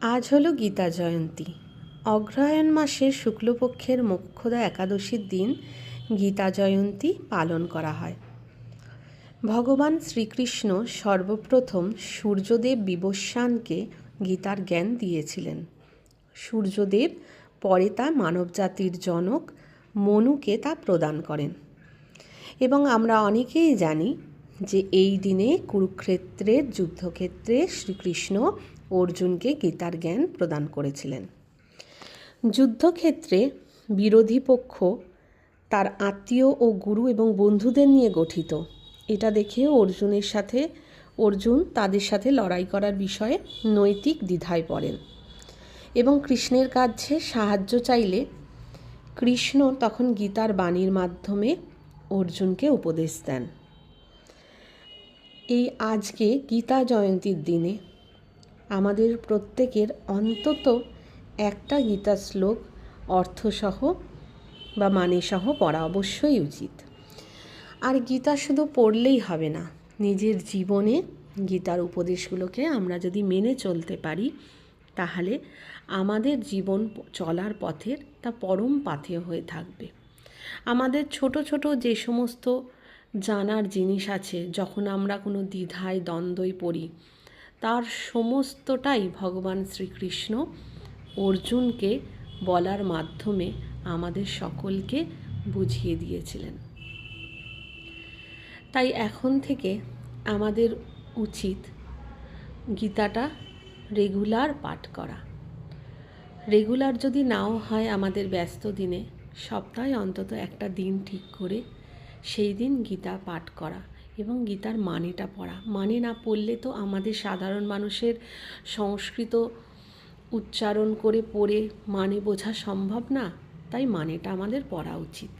আজ হলো গীতা জয়ন্তী। অগ্রহায়ণ মাসের শুক্লপক্ষের মোক্ষদা একাদশীর দিন গীতা জয়ন্তী পালন করা হয়। ভগবান শ্রীকৃষ্ণ সর্বপ্রথম সূর্যদেব বিবস্বানকে গীতার জ্ঞান দিয়েছিলেন। সূর্যদেব পরে তা মানবজাতির জনক মনুকে তা প্রদান করেন এবং আমরা অনেকেই জানি যে এই দিনে কুরুক্ষেত্রের যুদ্ধক্ষেত্রে শ্রীকৃষ্ণ অর্জুনকে গীতার জ্ঞান প্রদান করেছিলেন। যুদ্ধক্ষেত্রে বিরোধী পক্ষ তার আত্মীয় ও গুরু এবং বন্ধুদের নিয়ে গঠিত। এটা দেখে অর্জুন তাদের সাথে লড়াই করার বিষয়ে নৈতিক দ্বিধায় পড়েন এবং কৃষ্ণের কাছে সাহায্য চাইলে কৃষ্ণ তখন গীতার বাণীর মাধ্যমে অর্জুনকে উপদেশ দেন। এই আজকে গীতা জয়ন্তীর দিনে আমাদের প্রত্যেকের অন্তত একটা গীতা শ্লোক অর্থসহ বা মানেসহ পড়া অবশ্যই উচিত। আর গীতা শুধু পড়লেই হবে না, নিজের জীবনে গীতার উপদেশগুলোকে আমরা যদি মেনে চলতে পারি তাহলে আমাদের জীবন চলার পথের তা পরম পাথেয় হয়ে থাকবে। আমাদের ছোট ছোট যে সমস্ত জানার জিনিস আছে, যখন আমরা কোনো দ্বিধায় দ্বন্দ্বয় পড়ি, তার সমস্তটাই ভগবান শ্রীকৃষ্ণ অর্জুনকে বলার মাধ্যমে আমাদের সকলকে বুঝিয়ে দিয়েছিলেন। তাই এখন থেকে আমাদের উচিত গীতাটা রেগুলার পাঠ করা। রেগুলার যদি নাও হয় আমাদের ব্যস্ত দিনে, সপ্তাহে অন্তত একটা দিন ঠিক করে সেই দিন গীতা পাঠ করা এবং গীতার মানেটা পড়া। মানে না পড়লে তো আমাদের সাধারণ মানুষের সংস্কৃত উচ্চারণ করে পড়ে মানে বোঝা সম্ভব না, তাই মানেটা আমাদের পড়া উচিত।